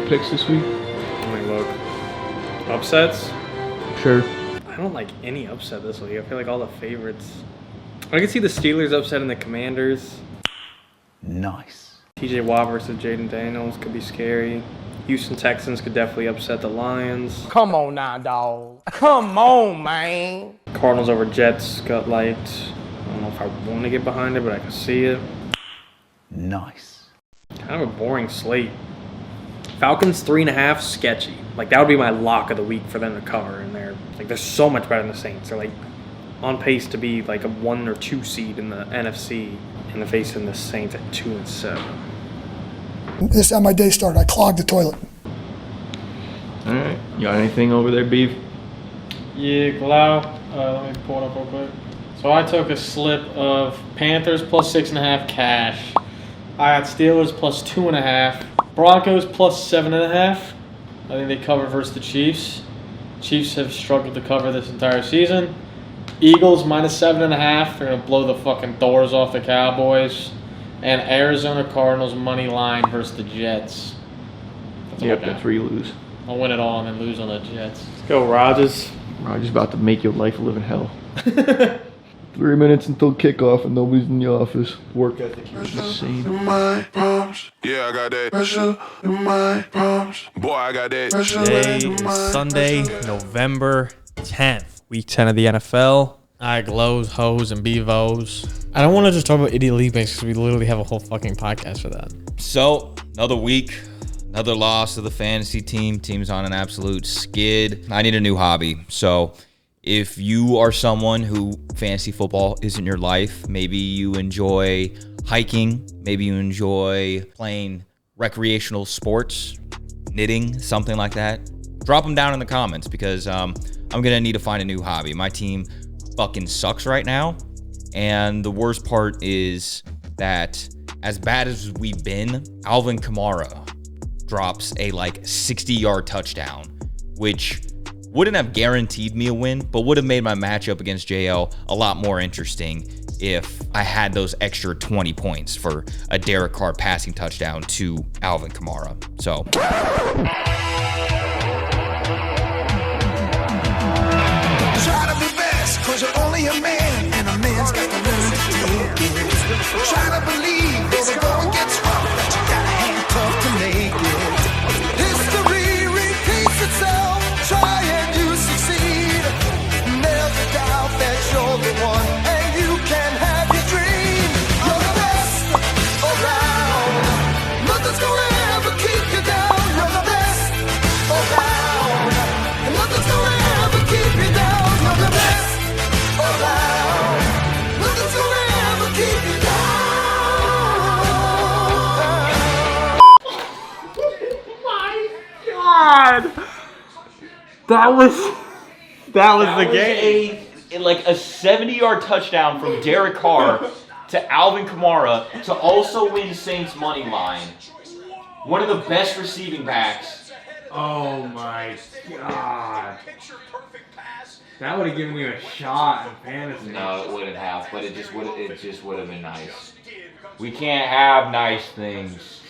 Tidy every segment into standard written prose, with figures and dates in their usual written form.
picks this week? Let me look. Upsets? Sure. I don't like any upset this week. I feel like all the favorites. I can see the Steelers upsetting the Commanders. Nice. TJ Watt versus Jaden Daniels could be scary. Houston Texans could definitely upset the Lions. Come on now, dog. Come on, man. Cardinals over Jets got liked. I don't know if I want to get behind it, but I can see it. Nice. Kind of a boring slate. Falcons 3.5, sketchy. Like, that would be my lock of the week for them to cover. And they're so much better than the Saints. They're like on pace to be like a 1 or 2 seed in the NFC, and they're facing the Saints at 2-7. This is how my day started. I clogged the toilet. All right. You got anything over there, Beef? Yeah, Glau. Let me pull it up real quick. So I took a slip of Panthers plus 6.5 cash. I got Steelers plus 2.5. Broncos plus 7.5. I think they cover versus the Chiefs. Chiefs have struggled to cover this entire season. Eagles minus 7.5. They're gonna blow the fucking doors off the Cowboys. And Arizona Cardinals money line versus the Jets. That's where you lose. I'll win it all and then lose on the Jets. Let's go, Rodgers. Rodgers about to make your life a living hell. 3 minutes until kickoff and nobody's in the office. Work ethic is insane. Yeah, I got that. Pressure in my palms. Boy, I got that. Today is Sunday, November 10th. Week 10 of the NFL. I glows, hoes, and bevos. I don't want to just talk about Idiot League Banks because we literally have a whole fucking podcast for that. So, another week, another loss to the fantasy team. Team's on an absolute skid. I need a new hobby. So, if you are someone who fantasy football isn't your life, maybe you enjoy hiking, maybe you enjoy playing recreational sports, knitting, something like that, drop them down in the comments because I'm going to need to find a new hobby. My team fucking sucks right now. And the worst part is that as bad as we've been, Alvin Kamara drops a 60-yard touchdown, which wouldn't have guaranteed me a win, but would have made my matchup against JL a lot more interesting if I had those extra 20 points for a Derek Carr passing touchdown to Alvin Kamara. So try to be best, cause you're only a man, and a man's got to learn to take it. Try to believe, though the going gets rough, that you got a hand tough to make it. History repeats itself, try and you succeed. Never doubt that you're the one, and you can have your dream. You're the best around, nothing's gonna ever keep you down. You're the best around, and nothing's gonna ever keep you down. You're the best around, nothing's gonna ever keep you down. God! That was the game. a 70-yard touchdown from Derek Carr to Alvin Kamara to also win Saints money line. One of the best receiving backs. Oh my God. That would have given you a shot in fantasy. No, it wouldn't have, but it just would have been nice. We can't have nice things.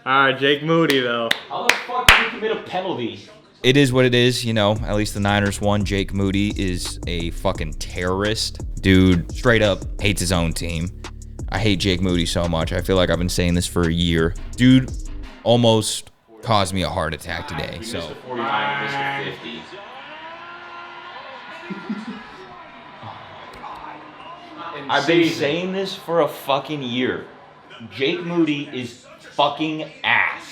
Alright, Jake Moody though. How the fuck did he commit a penalty? It is what it is, at least the Niners won. Jake Moody is a fucking terrorist. Dude, straight up hates his own team. I hate Jake Moody so much. I feel like I've been saying this for a year. Dude almost caused me a heart attack today. So 49 missed 50. I've been saying this for a fucking year. Jake Moody is fucking ass.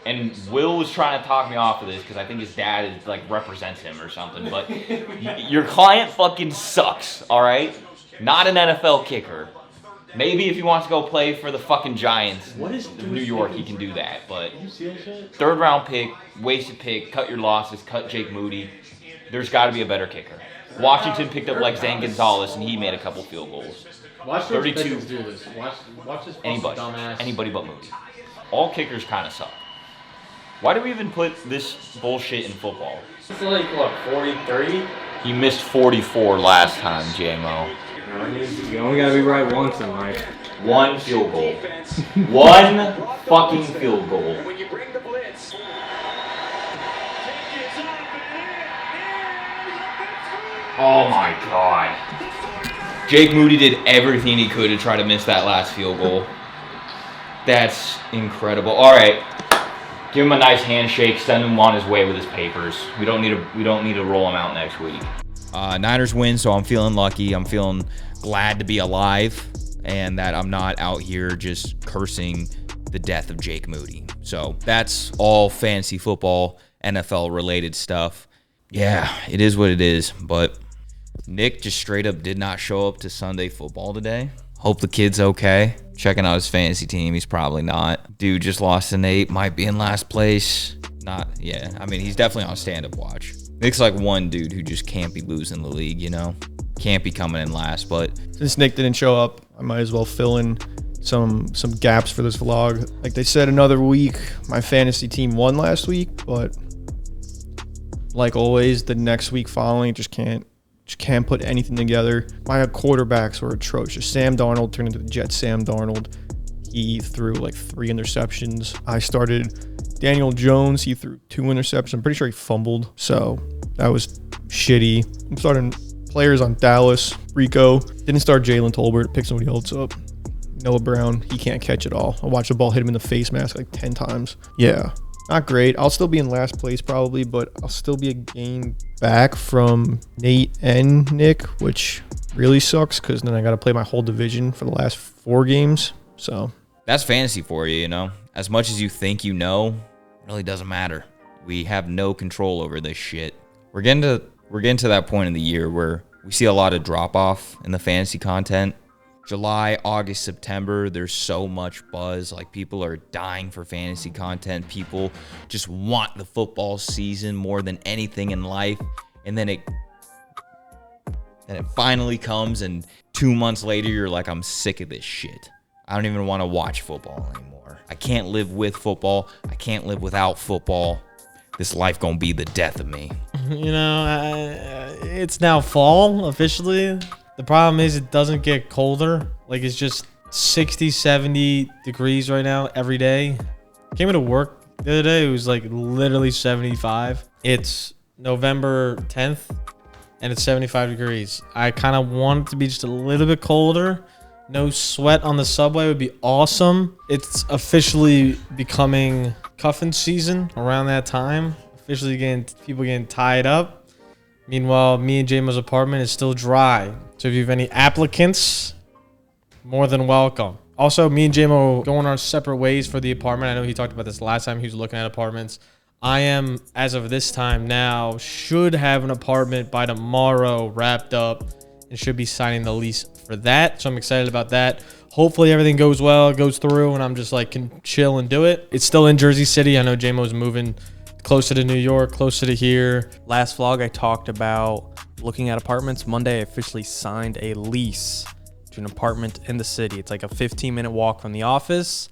And Will was trying to talk me off of this because I think his dad represents him or something. But your client fucking sucks, all right? Not an NFL kicker. Maybe if he wants to go play for the fucking Giants of New York, he can do that. But third round pick, wasted pick, cut your losses, cut Jake Moody. There's got to be a better kicker. Washington picked up Zane Gonzalez and he made a couple field goals. Watch 32. do this. Watch this dumbass. Anybody but Moody. All kickers kind of suck. Why do we even put this bullshit in football? It's 40-30? He missed 44 last time, Jaymo. You only gotta be right once in life. One field goal. One fucking field goal. Oh my God. Jake Moody did everything he could to try to miss that last field goal. That's incredible. All right. Give him a nice handshake. Send him on his way with his papers. We don't need to roll him out next week. Niners win, so I'm feeling lucky. I'm feeling glad to be alive and that I'm not out here just cursing the death of Jake Moody. So that's all fantasy football, NFL related stuff. Yeah, it is what it is, but Nick just straight up did not show up to Sunday football today. Hope the kid's okay. Checking out his fantasy team. He's probably not. Dude just lost to Nate. Might be in last place. Not, yeah. I mean, he's definitely on stand-up watch. Nick's like one dude who just can't be losing the league, you know? Can't be coming in last, but... Since Nick didn't show up, I might as well fill in some gaps for this vlog. Like they said, another week. My fantasy team won last week, but like always, the next week following just can't put anything together. My quarterbacks were atrocious. Sam Darnold turned into the Jets Sam Darnold. He threw like 3 interceptions. I started Daniel Jones. He threw 2 interceptions. I'm pretty sure he fumbled. So that was shitty. I'm starting players on Dallas. Rico. Didn't start Jalen Tolbert. Pick somebody else up. Noah Brown. He can't catch it all. I watched the ball hit him in the face mask like 10 times. Yeah. Not great. I'll still be in last place probably, but I'll still be a game back from Nate and Nick, which really sucks because then I got to play my whole division for the last 4 games. So that's fantasy for you, you know? As much as you think you know, it really doesn't matter. We have no control over this shit. We're getting to that point in the year where we see a lot of drop-off in the fantasy content. July, August, September, there's so much buzz. Like, people are dying for fantasy content. People just want the football season more than anything in life. And then it finally comes, and 2 months later, you're like, I'm sick of this shit. I don't even want to watch football anymore. I can't live with football. I can't live without football. This life gonna be the death of me. You know, it's now fall officially. The problem is it doesn't get colder. Like, it's just 60, 70 degrees right now every day. Came into work the other day. It was like literally 75. It's November 10th and it's 75 degrees. I kind of want it to be just a little bit colder. No sweat on the subway would be awesome. It's officially becoming cuffing season around that time. Officially people getting tied up. Meanwhile, me and Jaymo's apartment is still dry. So if you have any applicants, more than welcome. Also, me and Jaymo going our separate ways for the apartment. I know he talked about this last time he was looking at apartments. I am, as of this time now, should have an apartment by tomorrow wrapped up and should be signing the lease for that. So I'm excited about that. Hopefully everything goes well, goes through, and I'm just like can chill and do it. It's still in Jersey City. I know Jaymo's moving closer to New York, closer to here. Last vlog, I talked about looking at apartments. Monday, I officially signed a lease to an apartment in the city. It's like a 15-minute walk from the office.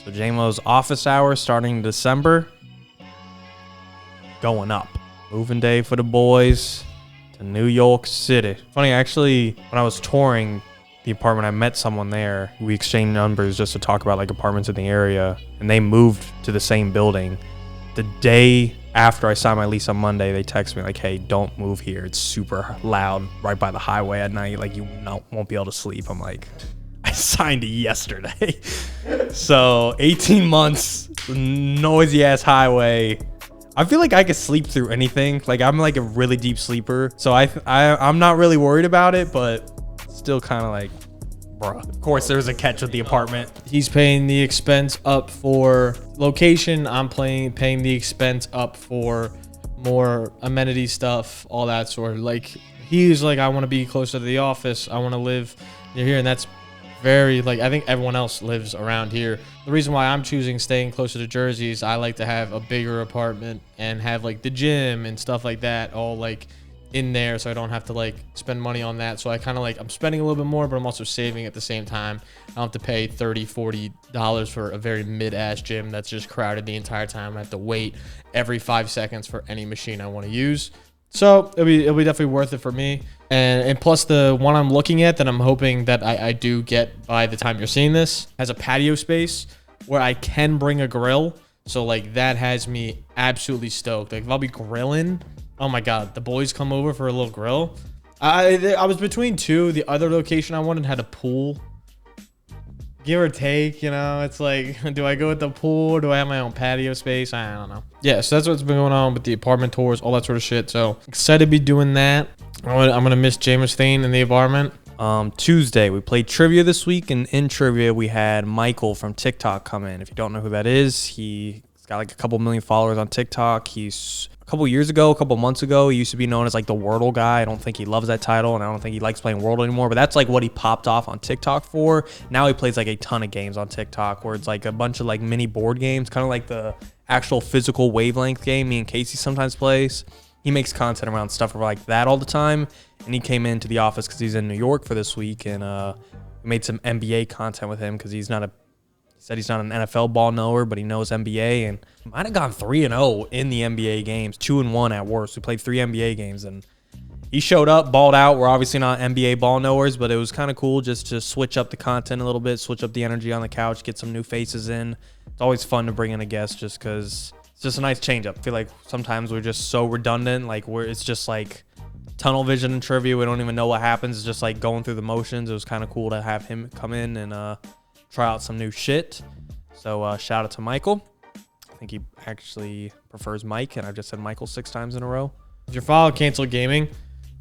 So Jaymo's office hours starting in December, going up. Moving day for the boys to New York City. Funny, actually, when I was touring the apartment, I met someone there. We exchanged numbers just to talk about like apartments in the area, and they moved to the same building. The day after I signed my lease on Monday, they texted me like, hey, don't move here. It's super loud right by the highway at night. Like, you won't be able to sleep. I'm like, I signed yesterday. So 18 months, noisy ass highway. I feel like I could sleep through anything. Like, I'm like a really deep sleeper. So I'm not really worried about it, but still kind of like, bruh. Of course, there's a catch with the apartment. He's paying the expense up for location. I'm paying the expense up for more amenity stuff, all that sort of. Like, he's like, I want to be closer to the office. I want to live near here, and that's very, like, I think everyone else lives around here. The reason why I'm choosing staying closer to Jersey is I like to have a bigger apartment and have like the gym and stuff like that all like in there, so I don't have to like spend money on that. So I kind of like, I'm spending a little bit more, but I'm also saving at the same time. I don't have to pay $30-$40 for a very mid-ass gym that's just crowded the entire time. I have to wait every 5 seconds for any machine I want to use. So it'll be definitely worth it for me. And plus, the one I'm looking at that I'm hoping that I do get by the time you're seeing this has a patio space where I can bring a grill. So like that has me absolutely stoked. Like if I'll be grilling, oh my God, the boys come over for a little grill. I was between two. The other location I wanted had a pool. Give or take, you know, it's like, do I go with the pool? Do I have my own patio space? I don't know. Yeah, so that's what's been going on with the apartment tours, all that sort of shit. So excited to be doing that. I'm gonna miss Jaymos staying in the apartment. Tuesday, we played trivia this week, and in trivia, we had Michael from TikTok come in. If you don't know who that is, he's got like a couple million followers on TikTok. He's a couple months ago, he used to be known as like the Wordle guy. I don't think he loves that title, and I don't think he likes playing Wordle anymore, but that's like what he popped off on TikTok for. Now he plays like a ton of games on TikTok, where it's like a bunch of like mini board games, kind of like the actual physical Wavelength game me and Casey sometimes plays. He makes content around stuff like that all the time, and he came into the office because he's in New York for this week, and we made some NBA content with him because he said he's not an NFL ball knower, but he knows NBA, and might have gone 3-0 in the NBA games, 2-1 at worst. We played 3 NBA games, and he showed up, balled out. We're obviously not NBA ball knowers, but it was kind of cool just to switch up the content a little bit, switch up the energy on the couch, get some new faces in. It's always fun to bring in a guest just because it's just a nice change up. I feel like sometimes we're just so redundant, like it's just like tunnel vision and trivia. We don't even know what happens. It's just like going through the motions. It was kind of cool to have him come in and try out some new shit. So shout out to Michael. I think he actually prefers Mike, and I've just said Michael 6 times in a row. If you're following Cancel Gaming,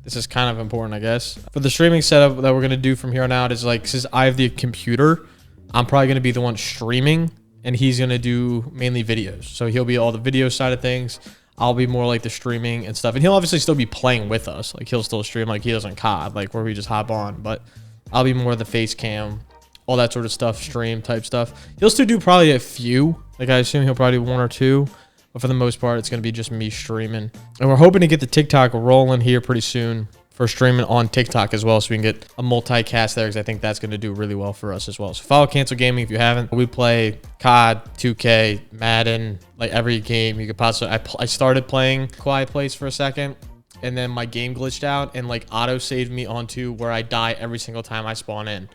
this is kind of important, I guess. For the streaming setup that we're going to do from here on out is like, since I have the computer, I'm probably going to be the one streaming, and he's going to do mainly videos. So he'll be all the video side of things. I'll be more like the streaming and stuff. And he'll obviously still be playing with us. Like he'll still stream like he does on COD, like where we just hop on. But I'll be more the face cam, all that sort of stuff, stream type stuff. He'll still do probably a few. Like I assume he'll probably do 1 or 2. But for the most part, it's going to be just me streaming. And we're hoping to get the TikTok rolling here pretty soon for streaming on TikTok as well, so we can get a multicast there, because I think that's going to do really well for us as well. So follow Cancel Gaming if you haven't. We play COD, 2K, Madden, like every game you could possibly. I started playing Quiet Place for a second, and then my game glitched out and like auto saved me onto where I die every single time I spawn in.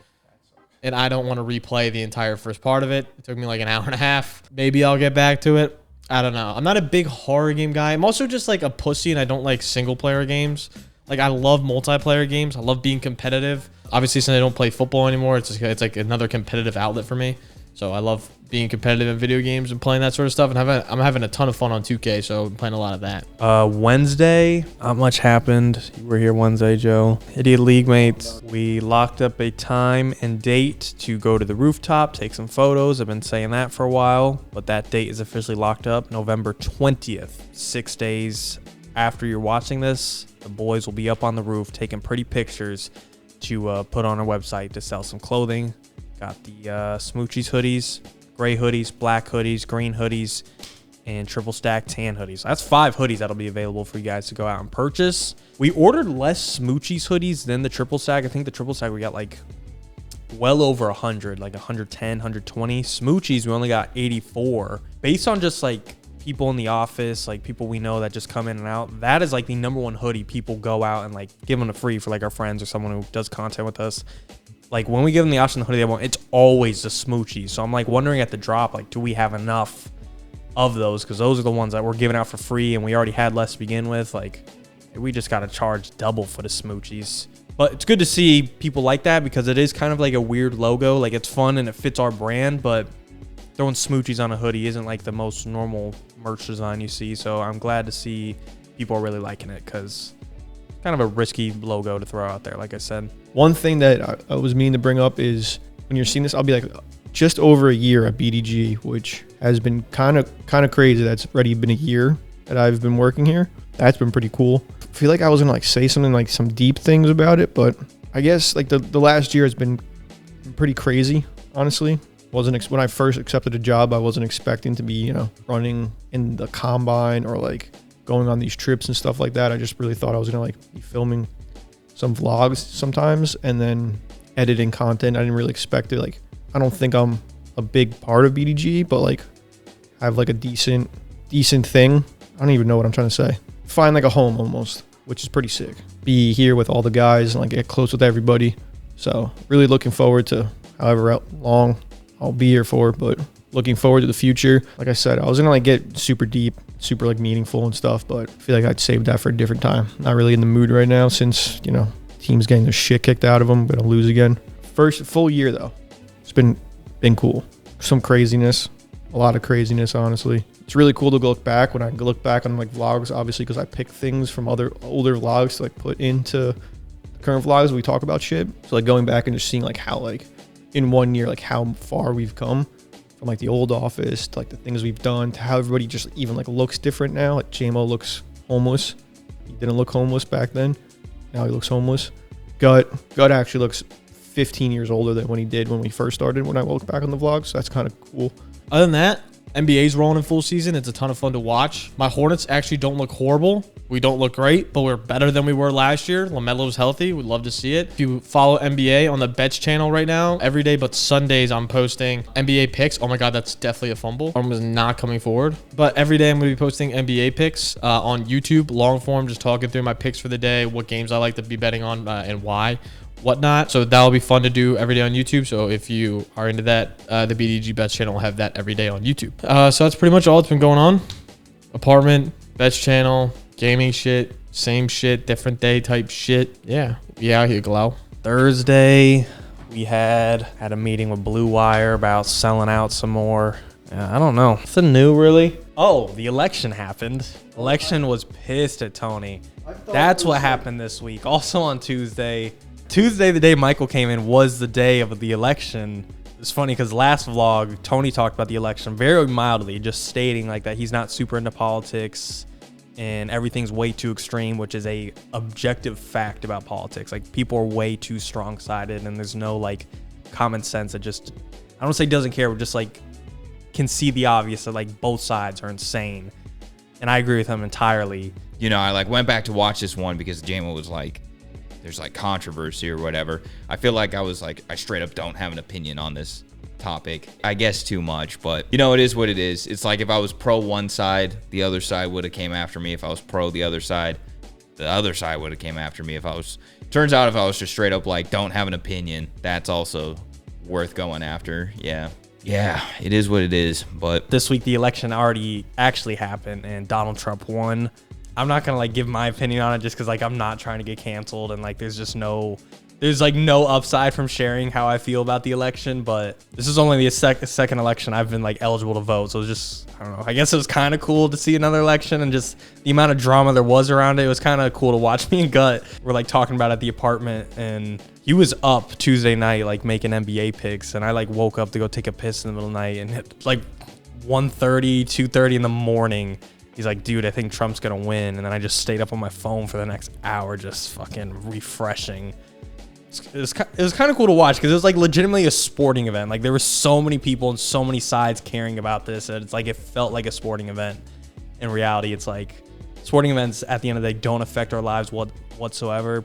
And I don't want to replay the entire first part of it. It took me like an hour and a half. Maybe I'll get back to it. I don't know. I'm not a big horror game guy. I'm also just like a pussy, and I don't like single player games. Like I love multiplayer games. I love being competitive. Obviously, since I don't play football anymore, it's like another competitive outlet for me. So I love being competitive in video games and playing that sort of stuff. And I'm having a ton of fun on 2K, so I'm playing a lot of that. Wednesday, not much happened. You were here Wednesday, Joe. Idiot League mates. We locked up a time and date to go to the rooftop, take some photos. I've been saying that for a while, but that date is officially locked up, November 20th. 6 days after you're watching this, the boys will be up on the roof taking pretty pictures to put on our website to sell some clothing. Got the Smoochies hoodies, gray hoodies, black hoodies, green hoodies, and triple stack tan hoodies. That's 5 hoodies that'll be available for you guys to go out and purchase. We ordered less Smoochies hoodies than the triple stack. I think the triple stack we got like well over 100, like 110, 120. Smoochies we only got 84. Based on just like people in the office, like people we know that just come in and out, that is like the #1 hoodie people go out and like give them a free for like our friends or someone who does content with us. Like when we give them the option of the hoodie they want, it's always the Smoochies. So I'm like wondering at the drop, like do we have enough of those? Because those are the ones that we're giving out for free, and we already had less to begin with. Like we just got to charge double for the Smoochies. But it's good to see people like that, because it is kind of like a weird logo. Like it's fun and it fits our brand, but throwing Smoochies on a hoodie isn't like the most normal merch design you see. So I'm glad to see people are really liking it, because it's kind of a risky logo to throw out there, like I said. One thing that I was meaning to bring up is when you're seeing this, I'll be like just over a year at BDG, which has been kind of crazy. That's already been a year that I've been working here. That's been pretty cool. I feel like I was gonna like say something like some deep things about it, but I guess like the last year has been pretty crazy, honestly. When I first accepted a job, I wasn't expecting to be, you know, running in the combine or like going on these trips and stuff like that. I just really thought I was gonna like be filming some vlogs sometimes and then editing content. I didn't really expect it. Like, I don't think I'm a big part of BDG, but like I have like a decent thing. I don't even know what I'm trying to say. Find like a home almost, which is pretty sick. Be here with all the guys and like get close with everybody. So really looking forward to however long I'll be here for. But looking forward to the future. Like I said, I was gonna like get super deep, super like meaningful and stuff, but I feel like I'd save that for a different time. Not really in the mood right now since, you know, team's getting their shit kicked out of them. Gonna lose again. First full year though, it's been cool. Some craziness, a lot of craziness, honestly. It's really cool to look back when I look back on like vlogs, obviously, because I pick things from other older vlogs to like put into current vlogs. We talk about shit. So like going back and just seeing like how like in 1 year, like how far we've come from like the old office to like the things we've done to how everybody just even like looks different now. Like Jaymo looks homeless. He didn't look homeless back then. Now he looks homeless. Gut actually looks 15 years older than when he did when we first started when I look back on the vlog. So that's kind of cool. Other than that, NBA's rolling in full season. It's a ton of fun to watch. My Hornets actually don't look horrible. We don't look great, but we're better than we were last year. LaMelo's healthy. We'd love to see it. If you follow NBA on the Bets channel right now, every day but Sundays I'm posting NBA picks. Oh my God, that's definitely a fumble. Arm is not coming forward. But every day I'm going to be posting NBA picks on YouTube, long form, just talking through my picks for the day, what games I like to be betting on and why. Whatnot. So that'll be fun to do every day on YouTube. So if you are into that, the BDGE Bets channel will have that every day on YouTube. So that's pretty much all that's been going on. Apartment, Bets channel, gaming shit, same shit, different day type shit. Yeah, we out here, Glow. Thursday, we had a meeting with Blue Wire about selling out some more. I don't know. Nothing new, really. Oh, the election happened. Election was pissed at Tony. That's what happened this week. Also on Tuesday, the day Michael came in, was the day of the election. It's funny because last vlog, Tony talked about the election very mildly, just stating like that he's not super into politics and everything's way too extreme, which is a objective fact about politics. Like people are way too strong-sided and there's no like common sense that just, I don't say doesn't care, but just like can see the obvious that like both sides are insane. And I agree with him entirely. You know, I like went back to watch this one because Jaymo was like, there's like controversy or whatever. I feel like I straight up don't have an opinion on this topic. I guess too much, but you know, it is what it is. It's like if I was pro one side, the other side would have came after me. If I was pro the other side would have came after me. Turns out if I was just straight up like don't have an opinion, that's also worth going after. Yeah, it is what it is. But this week the election already actually happened and Donald Trump won. I'm not gonna like give my opinion on it just because like I'm not trying to get canceled and like there's no upside from sharing how I feel about the election. But this is only the second election I've been like eligible to vote, so it was just, I don't know, I guess it was kind of cool to see another election and just the amount of drama there was around it. It was kind of cool to watch. Me and Gut were like talking about it at the apartment and he was up Tuesday night like making NBA picks and I like woke up to go take a piss in the middle of the night and hit like 1:30, 2:30 in the morning. He's like, dude, I think Trump's going to win. And then I just stayed up on my phone for the next hour just fucking refreshing. It was kind of cool to watch because it was like legitimately a sporting event. Like there were so many people and so many sides caring about this. And it's like it felt like a sporting event. In reality, it's like sporting events at the end of the day don't affect our lives whatsoever.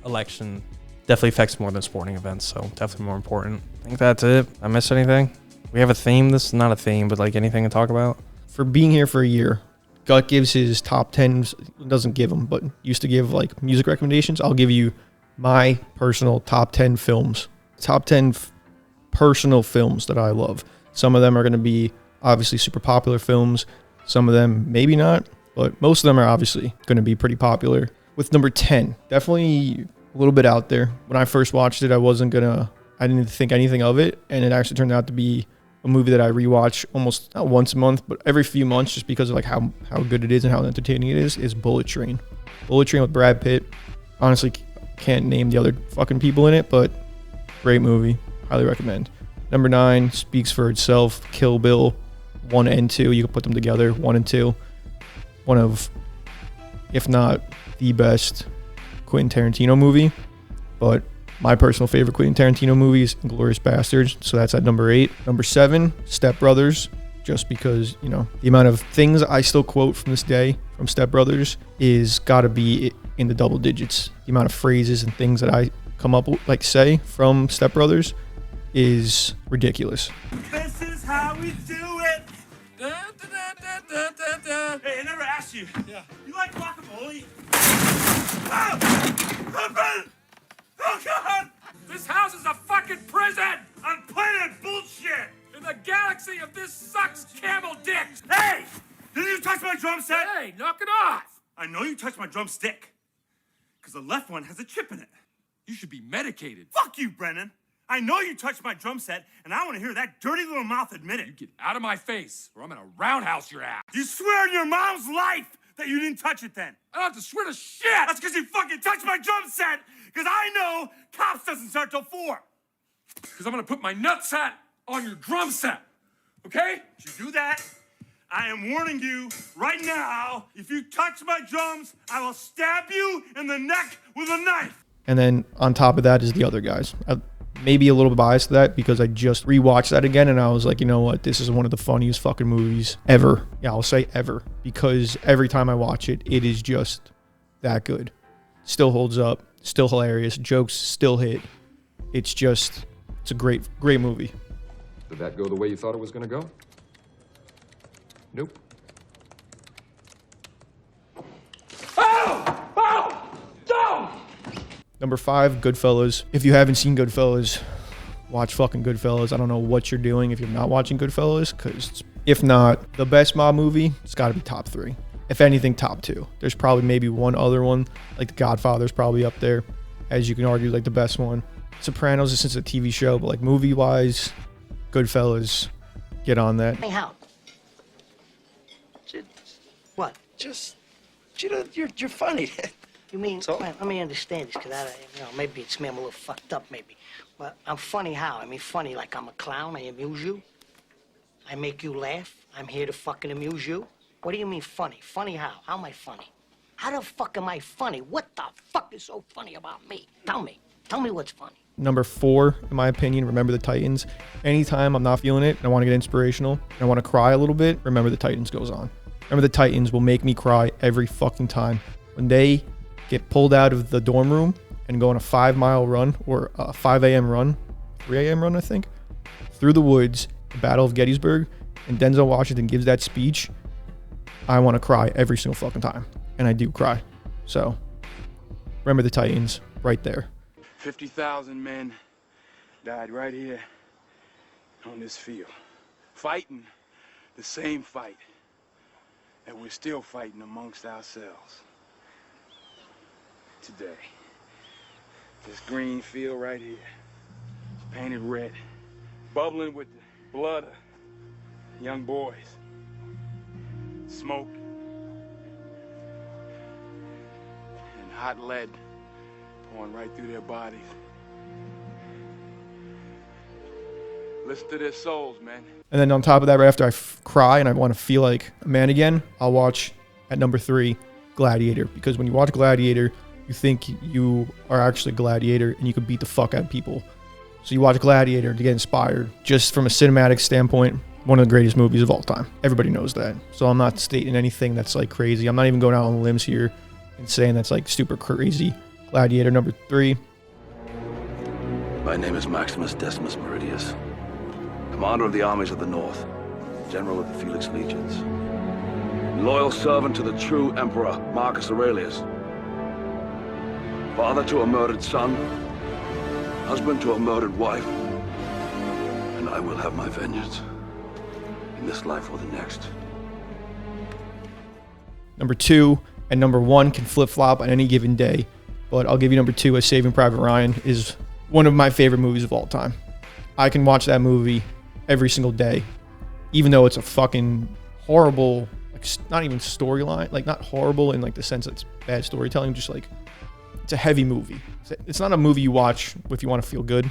Election definitely affects more than sporting events. So definitely more important. I think that's it. I missed anything? We have a theme. This is not a theme, but like anything to talk about? For being here for a year, Gut gives his top 10, doesn't give them, but used to give like music recommendations. I'll give you my personal top 10 films, top 10 personal films that I love. Some of them are going to be obviously super popular films. Some of them maybe not, but most of them are obviously going to be pretty popular. With number 10, definitely a little bit out there. When I first watched it, I didn't think anything of it. And it actually turned out to be a movie that I rewatch almost not once a month, but every few months just because of like how good it is and how entertaining it is Bullet Train. Bullet Train with Brad Pitt. Honestly, can't name the other fucking people in it, but great movie. Highly recommend. Number 9 speaks for itself. Kill Bill 1 and 2. You can put them together, 1 and 2. One of, if not the best Quentin Tarantino movie, but my personal favorite Quentin Tarantino movie is Inglourious Basterds, so that's at number 8. Number 7, Step Brothers, just because, you know, the amount of things I still quote from this day from Step Brothers is got to be in the double digits. The amount of phrases and things that I come up with, like say from Step Brothers is ridiculous. This is how we do it. Hey, I never asked you. Yeah. You like guacamole? Oh, God! This house is a fucking prison! I'm playing bullshit! In the galaxy of this sucks camel dick. Hey! Didn't you touch my drum set? Hey, knock it off. I know you touched my drumstick. Because the left one has a chip in it. You should be medicated. Fuck you, Brennan. I know you touched my drum set, and I want to hear that dirty little mouth admit it. You get out of my face, or I'm gonna roundhouse your ass. You swear on your mom's life that you didn't touch it then. I don't have to swear to shit. That's because you fucking touched my drum set, because I know cops doesn't start till 4. Because I'm gonna put my nutsack on your drum set, okay? If you do that, I am warning you right now, if you touch my drums, I will stab you in the neck with a knife. And then on top of that is the other guys. Maybe a little bit biased to that because I just rewatched that again and I was like, you know what? This is one of the funniest fucking movies ever. Yeah, I'll say ever, because every time I watch it, it is just that good. Still holds up, still hilarious, jokes still hit. It's a great movie. Did that go the way you thought it was going to go? Nope. Oh! Oh! No! Number 5, Goodfellas. If you haven't seen Goodfellas, watch fucking Goodfellas. I don't know what you're doing if you're not watching Goodfellas, because if not the best mob movie, it's got to be top 3. If anything, top 2. There's probably maybe one other one, like The Godfather's probably up there, as you can argue like the best one. Sopranos is since a TV show, but like movie-wise, Goodfellas, get on that. Hey, how? What? Just, you know, you're funny. You mean, let me understand this, because maybe it's me, I'm a little fucked up, maybe. But I'm funny how? I mean, funny like I'm a clown, I amuse you? I make you laugh? I'm here to fucking amuse you? What do you mean funny? Funny how? How am I funny? How the fuck am I funny? What the fuck is so funny about me? Tell me. Tell me what's funny. Number 4, in my opinion, Remember the Titans. Anytime I'm not feeling it and I want to get inspirational and I want to cry a little bit, Remember the Titans goes on. Remember the Titans will make me cry every fucking time. When they get pulled out of the dorm room and go on a 5-mile run or a 5 a.m. run, 3 a.m. run, I think, through the woods, the Battle of Gettysburg, and Denzel Washington gives that speech, I want to cry every single fucking time. And I do cry. So, Remember the Titans, right there. 50,000 men died right here on this field, fighting the same fight that we're still fighting amongst ourselves today. This green field right here, painted red, bubbling with the blood of young boys, smoke and hot lead pouring right through their bodies. Listen to their souls, man. And then on top of that, right after I cry and I want to feel like a man again, I'll watch at number 3, Gladiator. Because when you watch Gladiator, you think you are actually a gladiator and you can beat the fuck out of people. So you watch Gladiator to get inspired. Just from a cinematic standpoint, one of the greatest movies of all time. Everybody knows that. So I'm not stating anything that's like crazy. I'm not even going out on limbs here and saying that's like super crazy. Gladiator number 3. My name is Maximus Decimus Meridius, commander of the armies of the North, general of the Felix Legions, loyal servant to the true emperor Marcus Aurelius, father to a murdered son, husband to a murdered wife, and I will have my vengeance in this life or the next. Number 2 and number 1 can flip-flop on any given day, but I'll give you number 2 as Saving Private Ryan is one of my favorite movies of all time. I can watch that movie every single day, even though it's a fucking horrible, like not even storyline, like not horrible in like the sense that it's bad storytelling, just like it's a heavy movie. It's not a movie you watch if you want to feel good.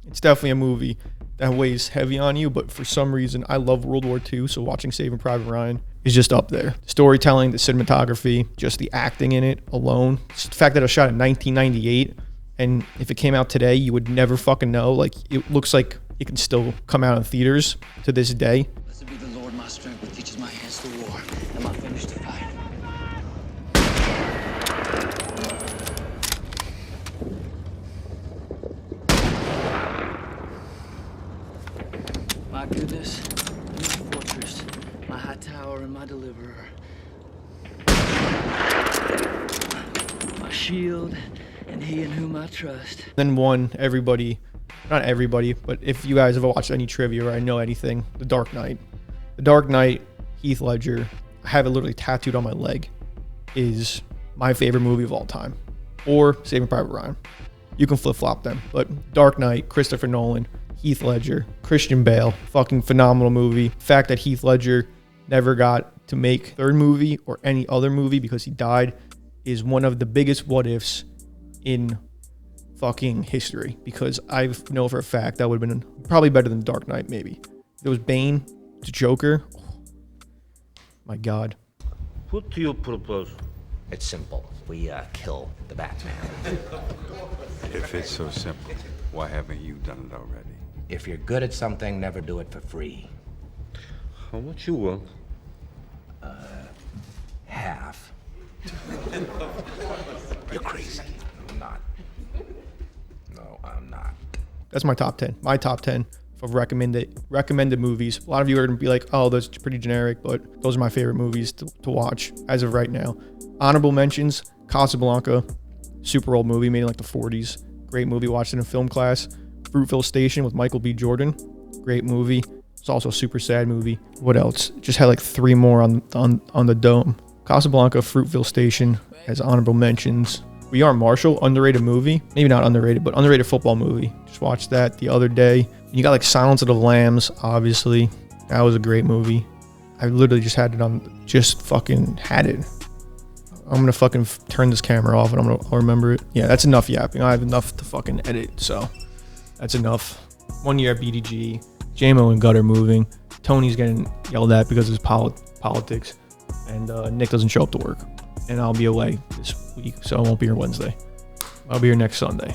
It's definitely a movie that weighs heavy on you, but for some reason, I love World War II, so watching Saving Private Ryan is just up there. Storytelling, the cinematography, just the acting in it alone. Just the fact that it was shot in 1998, and if it came out today, you would never fucking know. Like, it looks like it can still come out in theaters to this day. Blessed be the Lord, my strength, that teaches my hands to war, and my fingers to fight. My goodness, my fortress, my high tower and my deliverer. My shield and he in whom I trust. Then one everybody not everybody, but if you guys have watched any trivia or I know anything, The Dark Knight. The Dark Knight, Heath Ledger, I have it literally tattooed on my leg, is my favorite movie of all time. Or Saving Private Ryan. You can flip-flop them. But Dark Knight, Christopher Nolan, Heath Ledger, Christian Bale, fucking phenomenal movie. The fact that Heath Ledger never got to make third movie or any other movie because he died is one of the biggest what ifs in fucking history, because I know for a fact that would have been probably better than Dark Knight. Maybe there was Bane to Joker. Oh, my God. What do you propose? It's simple. We kill the Batman. If it's so simple, why haven't you done it already? If you're good at something, never do it for free. How much you want? Half. You're crazy. I'm not. No, I'm not. That's my top 10. My top 10 of recommended movies. A lot of you are going to be like, oh, that's pretty generic, but those are my favorite movies to watch as of right now. Honorable mentions, Casablanca, super old movie, made in like the 40s. Great movie, watched it in film class. Fruitville Station with Michael B. Jordan, great movie. It's also a super sad movie. What else? Just had like 3 more on the dome. Casablanca, Fruitville Station as honorable mentions. We Are Marshall, underrated movie. Maybe not underrated, but underrated football movie. Just watched that the other day. You got like Silence of the Lambs, obviously. That was a great movie. I literally just had it on, just fucking had it. I'm gonna fucking turn this camera off and I'll remember it. Yeah, that's enough yapping. I have enough to fucking edit, so that's enough. 1 year at BDGE, Jaymo and Gutter moving. Tony's getting yelled at because of his politics, and Nick doesn't show up to work. And I'll be away this week, so I won't be here Wednesday. I'll be here next Sunday.